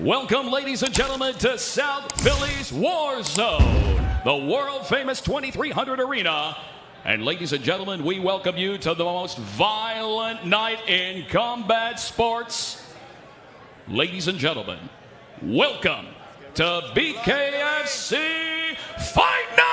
Welcome, ladies and gentlemen, to South Philly's War Zone, the world-famous 2300 arena. And ladies and gentlemen, we welcome you to the most violent night in combat sports. Ladies and gentlemen, welcome to BKFC Fight Night!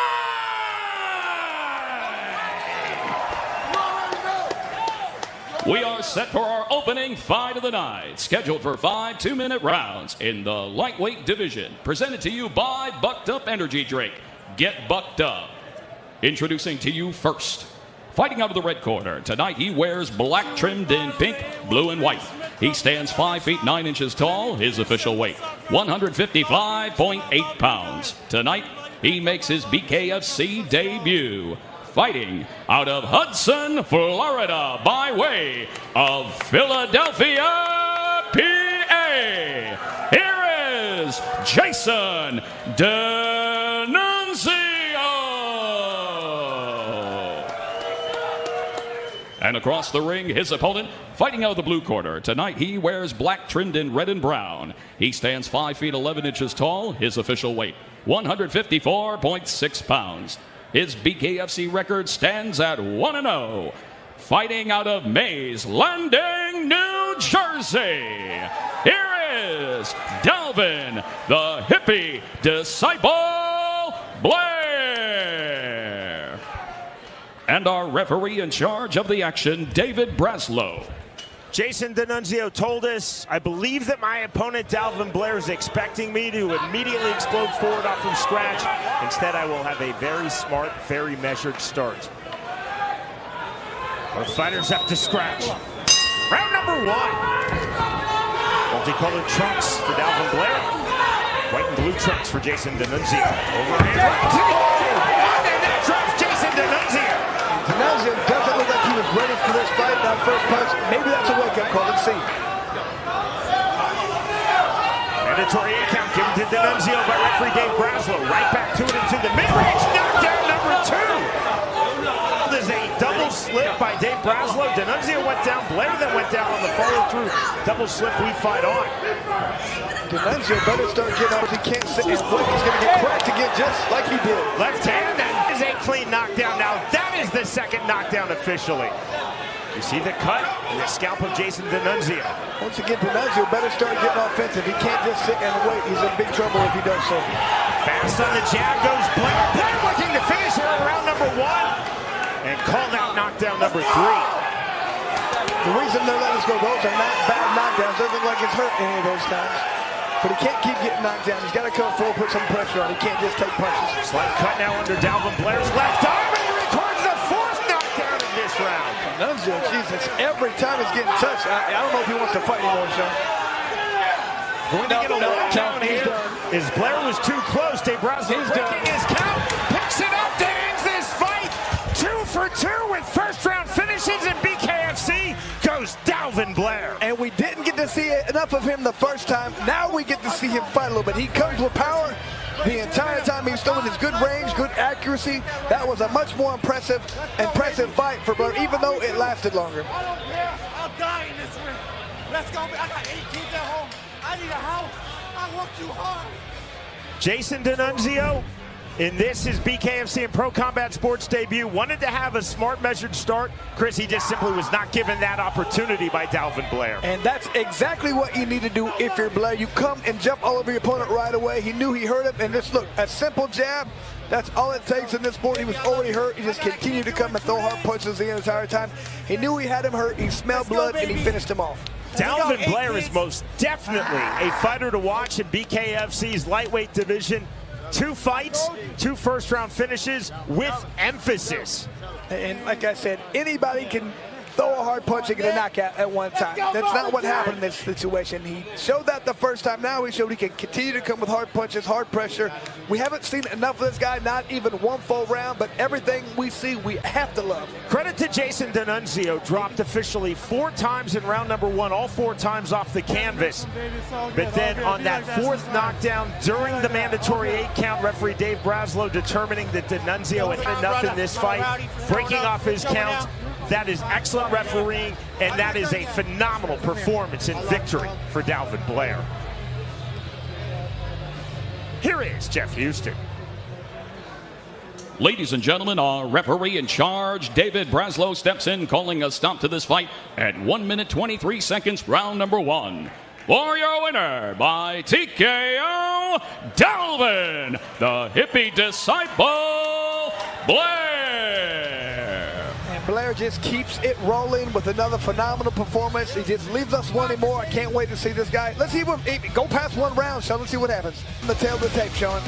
We are set for our opening fight of the night, scheduled for 5 2-minute rounds in the lightweight division, presented to you by Bucked Up Energy Drink. Get bucked up. Introducing to you first, fighting out of the red corner. Tonight he wears black trimmed in pink, blue, and white. He stands 5 feet 9 inches tall. His official weight, 155.8 pounds. Tonight he makes his BKFC debut. Fighting out of Hudson, Florida, by way of Philadelphia, PA. Here is Jason D'Annunzio. And across the ring, his opponent, fighting out of the blue corner. Tonight he wears black trimmed in red and brown. He stands 5 feet 11 inches tall. His official weight, 154.6 pounds. His BKFC record stands at 1-0. Fighting out of Mays Landing, New Jersey. Here is Dalvin, the hippie disciple Blair. And our referee in charge of the action, David Braslow. Jason D'Annunzio told us, I believe that my opponent, Dalvin Blair, is expecting me to immediately explode forward off from scratch. Instead, I will have a very smart, very measured start. Our fighters up to scratch. Round number 1. Multicolored trunks for Dalvin Blair. White and blue trunks for Jason D'Annunzio. Overhand right to the and that drops Jason D'Annunzio. D'Annunzio doesn't look like he was ready for this fight. That first punch, maybe that's a wake-up call. Let's see. Mandatory 8 count given to D'Annunzio by referee Dave Braslow. Right back to it into the mid-range knockdown number 2. There's a double slip by Dave Braslow. D'Annunzio went down. Blair then went down on the follow-through. Double slip we fight on. D'Annunzio better start getting up. He can't sit and wait. He's going to get cracked again just like he did. Left hand, that is a clean knockdown. Now that is the second knockdown officially. You see the cut and the scalp of Jason D'Annunzio. Once again, D'Annunzio better start getting offensive. He can't just sit and wait. He's in big trouble if he does so. Fast on the jab goes Blair. Blair looking to finish here in round number 1. And called out knockdown number 3. The reason they're letting us go, those are not bad knockdowns. Doesn't look like it's hurt any of those times. But he can't keep getting knocked down. He's got to come forward, put some pressure on. He can't just take punches. Slight cut now under Dalvin Blair's left arm, and he records the 4th knockdown of this round. D'Annunzio, Jesus, every time he's getting touched. I don't know if he wants to fight anymore, Sean. Going to get a knockdown here. As Blair was too close, Dave Braslow breaking his count. Picks it up to ends this fight. 2 for 2 with first-round finishes, and BKFC goes Dalvin Blair. And we didn't get to see enough of him the first time. Now we get to see him fight a little bit. He comes with power. The entire time he's throwing his good range, good accuracy. That was a much more impressive fight for Blair, even though it lasted longer. I don't care. I'll die in this ring. Let's go. I got 8 kids at home. I need a house. I work too hard. Jason D'Annunzio, in this, his BKFC and Pro Combat Sports debut, wanted to have a smart, measured start. Chris, he just simply was not given that opportunity by Dalvin Blair. And that's exactly what you need to do if you're Blair. You come and jump all over your opponent right away. He knew he hurt him, and just look, a simple jab, that's all it takes in this sport. He was already hurt. He just continued to come and throw hard punches the entire time. He knew he had him hurt. He smelled blood, and he finished him off. Dalvin Blair is most definitely a fighter to watch in BKFC's lightweight division. 2 fights, 2 first-round finishes with emphasis. And like I said, anybody can throw a hard punch and get a knockout at one time. That's not what happened in this situation. He showed that the first time. Now he showed he can continue to come with hard punches, hard pressure. We haven't seen enough of this guy, not even 1 full round, but everything we see, we have to love. Credit to Jason D'Annunzio, dropped officially 4 times in round number 1, all 4 times off the canvas. But then on that 4th knockdown during the mandatory 8 count, referee Dave Braslow determining that D'Annunzio had enough in this fight, breaking off his count. That is excellent refereeing, and that is a phenomenal performance and victory for Dalvin Blair. here is Jeff Houston. Ladies and gentlemen, our referee in charge, David Braslow, steps in, calling a stop to this fight at 1 minute 23 seconds, round number 1. For your winner by TKO, Dalvin, the hippie disciple, Blair. And Blair just keeps it rolling with another phenomenal performance. He just leaves us wanting more. I can't wait to see this guy. Let's see what, go past 1 round, Sean. Let's see what happens. The tail of the tape, Sean.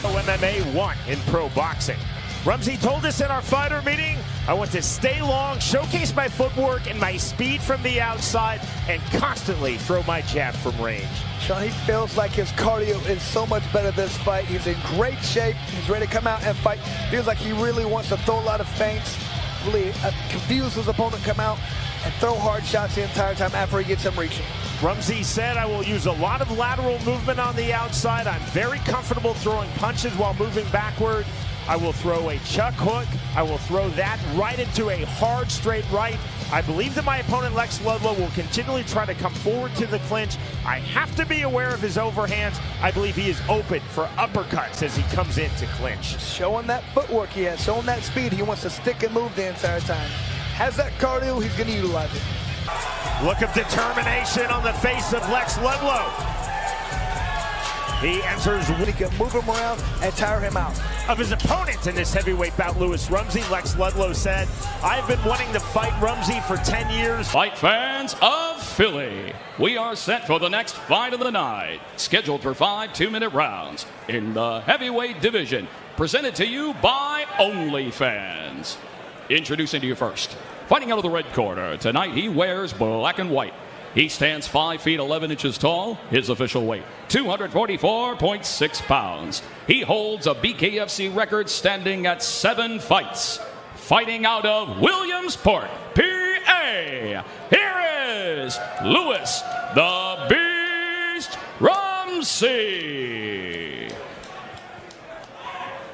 MMA 1 in pro boxing. Rumsey told us in our fighter meeting, I want to stay long, showcase my footwork and my speed from the outside, and constantly throw my jab from range. Sean, he feels like his cardio is so much better this fight. He's in great shape. He's ready to come out and fight. Feels like he really wants to throw a lot of feints, really confuse his opponent, come out and throw hard shots the entire time after he gets him reaching. Rumsey said, I will use a lot of lateral movement on the outside. I'm very comfortable throwing punches while moving backward. I will throw a chuck hook. I will throw that right into a hard straight right. I believe that my opponent Lex Ludlow will continually try to come forward to the clinch. I have to be aware of his overhands. I believe he is open for uppercuts as he comes in to clinch. Showing that footwork he has, showing that speed. He wants to stick and move the entire time. Has that cardio, he's going to utilize it. Look of determination on the face of Lex Ludlow. He enters. He can move him around and tire him out. Of his opponent in this heavyweight bout, Lewis Rumsey, Lex Ludlow said, I've been wanting to fight Rumsey for 10 years. Fight fans of Philly, we are set for the next fight of the night, scheduled for 5 2-minute rounds in the heavyweight division, presented to you by OnlyFans. Introducing to you first, fighting out of the red corner, tonight he wears black and white. He stands 5 feet 11 inches tall, his official weight, 244.6 pounds. He holds a BKFC record standing at 7 fights. Fighting out of Williamsport, PA, here is Lewis the Beast Rumsey.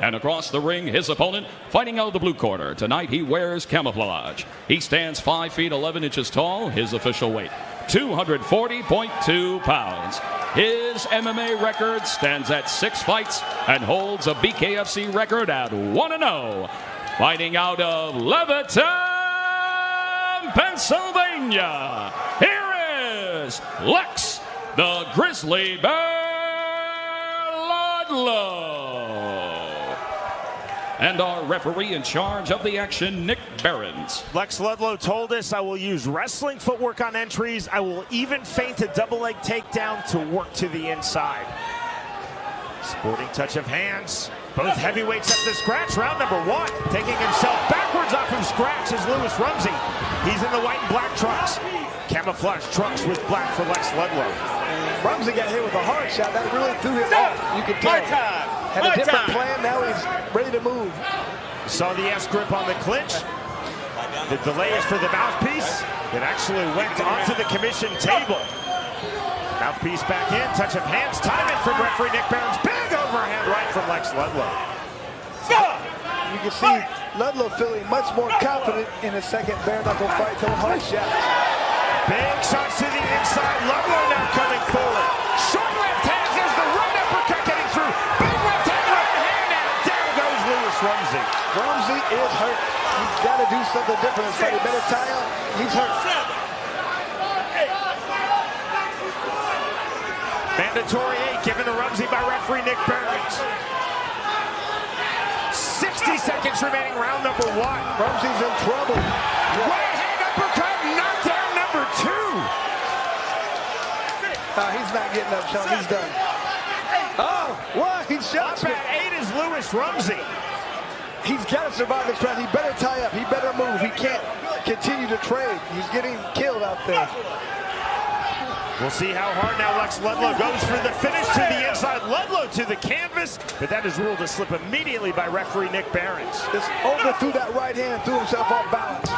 And across the ring, his opponent, fighting out of the blue corner. Tonight he wears camouflage. He stands 5 feet 11 inches tall, his official weight, 240.2 pounds. His MMA record stands at 6 fights and holds a BKFC record at 1-0. Fighting out of Levittown, Pennsylvania, here is Lex the Grizzly Bear Ludlow. And our referee in charge of the action, Nick Behrens. Lex Ludlow told us, I will use wrestling footwork on entries. I will even feint a double leg takedown to work to the inside. Sporting touch of hands. Both heavyweights up to scratch. Round number 1. Taking himself backwards off from scratch is Lewis Rumsey. He's in the white and black trunks. Camouflage trunks with black for Lex Ludlow. Rumsey got hit with a hard shot. That really threw him off. You could tell. Had a different plan. Now he's ready to move. Saw the S grip on the clinch. The delay is for the mouthpiece. It actually went onto the commission table. Mouthpiece back in. Touch of hands. Time in from referee Nick Behrens. Big overhand right from Lex Ludlow. You can see Ludlow feeling much more confident in his second bare knuckle fight, throwing hard shots. Big shots to the inside. Ludlow now coming forward. Short left hand. There's the right uppercut getting through. Big left hand, right hand, and down goes Lewis Rumsey. Rumsey is hurt. He's got to do something different. It's like he better tie up. He's hurt. Mandatory 8 given to Rumsey by referee Nick Behrens. 60 seconds remaining, round number 1. Rumsey's in trouble. Right hand uppercut, knockdown number 2. He's not getting up, Sean. He's done. Oh, what? He shot Up at 8 is Lewis Rumsey. He's got to survive this round. He better tie up. He better move. He can't continue to trade. He's getting killed out there. We'll see how hard now Lex Ludlow goes for the finish to the inside. Ludlow to the canvas, but that is ruled a slip immediately by referee Nick Behrens. Just overthrew that right hand and threw himself off balance.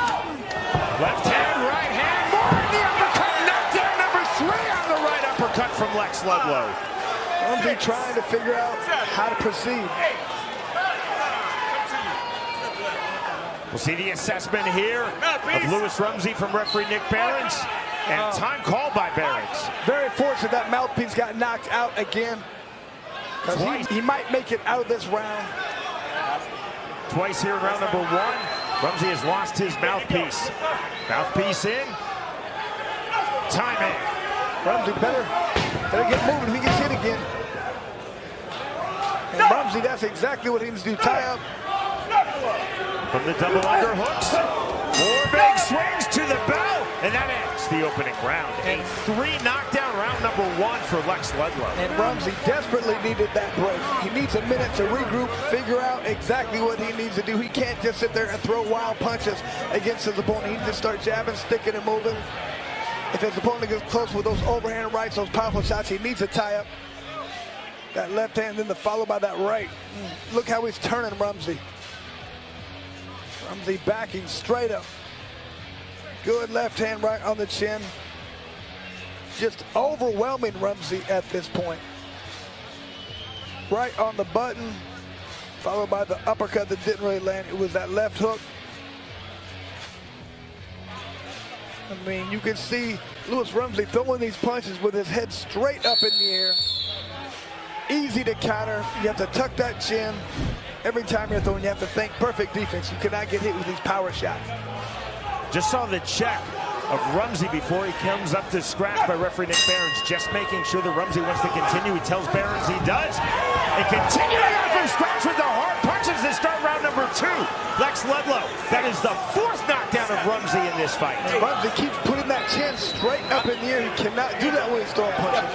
Left hand, right hand, more in the uppercut. Knockdown number 3 on the right uppercut from Lex Ludlow. Rumsey trying to figure out how to proceed. We'll see the assessment here of Lewis Rumsey from referee Nick Behrens. And time called by Behrens. Very fortunate that mouthpiece got knocked out again. Because he might make it out of this round. Twice here in round number 1. Rumsey has lost his mouthpiece. Mouthpiece in. Timing. Rumsey better get moving if he gets hit again. And Rumsey, that's exactly what he needs to do. Tie up. From the double underhooks. 4 big swings to the bell. And that ends the opening round. A 3 knockdown round number 1 for Lex Ludlow. And Rumsey desperately needed that break. He needs a minute to regroup, figure out exactly what he needs to do. He can't just sit there and throw wild punches against his opponent. He needs to start jabbing, sticking, and moving. If his opponent gets close with those overhand rights, those powerful shots, he needs to tie up. That left hand, then followed by that right. Look how he's turning Rumsey. Rumsey backing straight up. Good left hand right on the chin. Just overwhelming Rumsey at this point. Right on the button, followed by the uppercut that didn't really land. It was that left hook. I mean, you can see Louis Rumsey throwing these punches with his head straight up in the air. Easy to counter. You have to tuck that chin. Every time you're throwing, you have to think perfect defense. You cannot get hit with these power shots. Just saw the check of Rumsey before he comes up to scratch by referee Nick Behrens, just making sure that Rumsey wants to continue. He tells Behrens he does. And continuing on from scratch with the hard punches to start round number 2. Lex Ludlow, that is the 4th knockdown of Rumsey in this fight. And Rumsey keeps putting that chin straight up in the air. He cannot do that when he's throwing punches.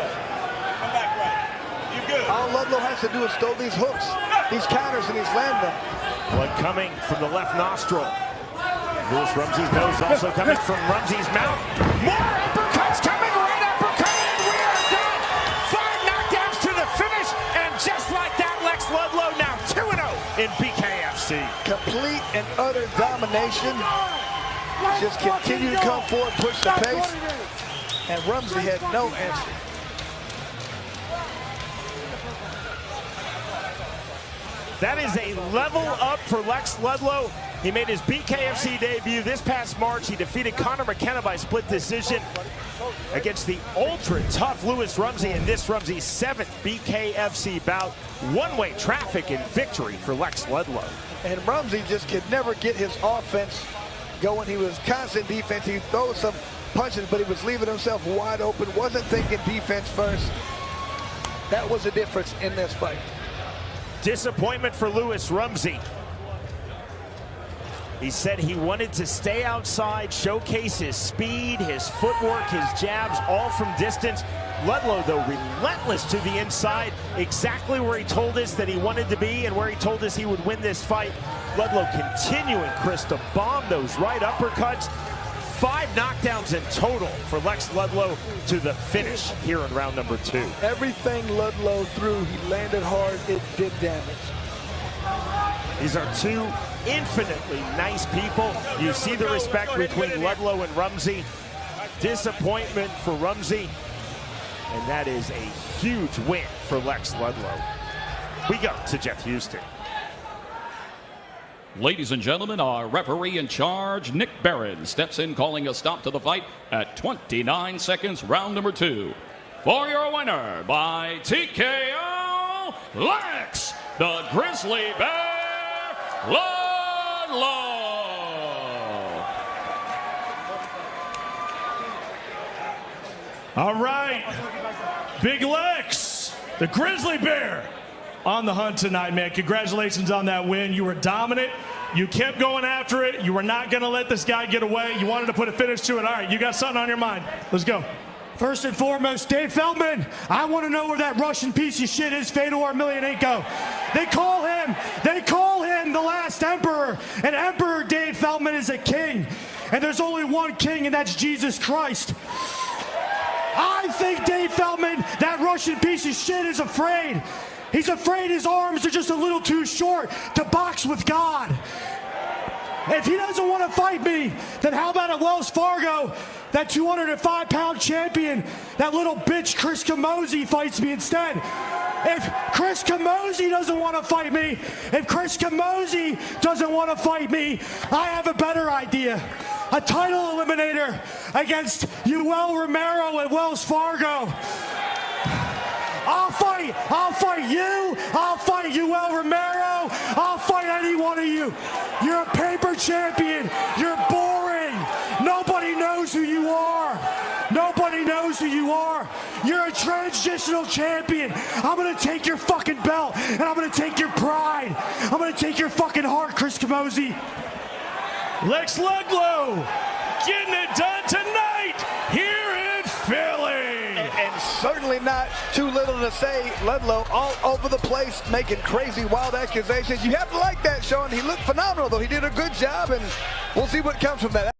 All Ludlow has to do is throw these hooks, these counters, and he's landing them. Blood coming from the left nostril. Louis Rumsey's nose also coming from Rumsey's mouth. More uppercuts coming, right uppercut, and we are done. 5 knockdowns to the finish, and just like that, Lex Ludlow now 2-0 in BKFC. Complete and utter domination. Just continue to come forward, push the pace, and Rumsey had no answer. That is a level up for Lex Ludlow. He made his BKFC debut this past March. He defeated Conor McKenna by split decision against the ultra-tough Louis Rumsey in this Rumsey's 7th BKFC bout. One-way traffic and victory for Lex Ludlow. And Rumsey just could never get his offense going. He was constant defense. He throws some punches, but he was leaving himself wide open. Wasn't thinking defense first. That was the difference in this fight. Disappointment for Louis Rumsey. He said he wanted to stay outside, showcase his speed, his footwork, his jabs, all from distance. Ludlow, though, relentless to the inside, exactly where he told us that he wanted to be and where he told us he would win this fight. Ludlow continuing, Chris, to bomb those right uppercuts. 5 knockdowns in total for Lex Ludlow to the finish here in round number 2. Everything Ludlow threw, he landed hard. It did damage. These are 2 infinitely nice people. You see the respect between Ludlow and Rumsey. Disappointment for Rumsey. And that is a huge win for Lex Ludlow. We go to Jeff Houston. Ladies and gentlemen, our referee in charge, Nick Behrens, steps in calling a stop to the fight at 29 seconds, round number 2. For your winner by TKO, Lex, the Grizzly Bear, Ludlow. All right, Big Lex, the Grizzly Bear, on the hunt tonight, man. Congratulations on that win. You were dominant. You kept going after it. You were not going to let this guy get away. You wanted to put a finish to it. All right, you got something on your mind. Let's go. First and foremost, Dave Feldman, I want to know where that Russian piece of shit is, Fedor Emelianenko. They call him the last emperor. And Emperor Dave Feldman is a king. And there's only one king, and that's Jesus Christ. I think Dave Feldman, that Russian piece of shit, is afraid. He's afraid his arms are just a little too short to box with God. If he doesn't want to fight me, then how about at Wells Fargo, that 205-pound champion, that little bitch Chris Camozzi fights me instead. If Chris Camozzi doesn't want to fight me, I have a better idea. A title eliminator against Yoel Romero at Wells Fargo. I'll fight you. I'll fight Yoel Romero. I'll fight any one of you. You're a paper champion. You're boring. Nobody knows who you are. Nobody knows who you are. You're a transitional champion. I'm going to take your fucking belt, and I'm going to take your pride. I'm going to take your fucking heart, Chris Camozzi. Lex Ludlow getting it done tonight here in Philly. And certainly not too little to say. Ludlow all over the place, making crazy, wild accusations. You have to like that, Sean. He looked phenomenal, though. He did a good job, and we'll see what comes from that.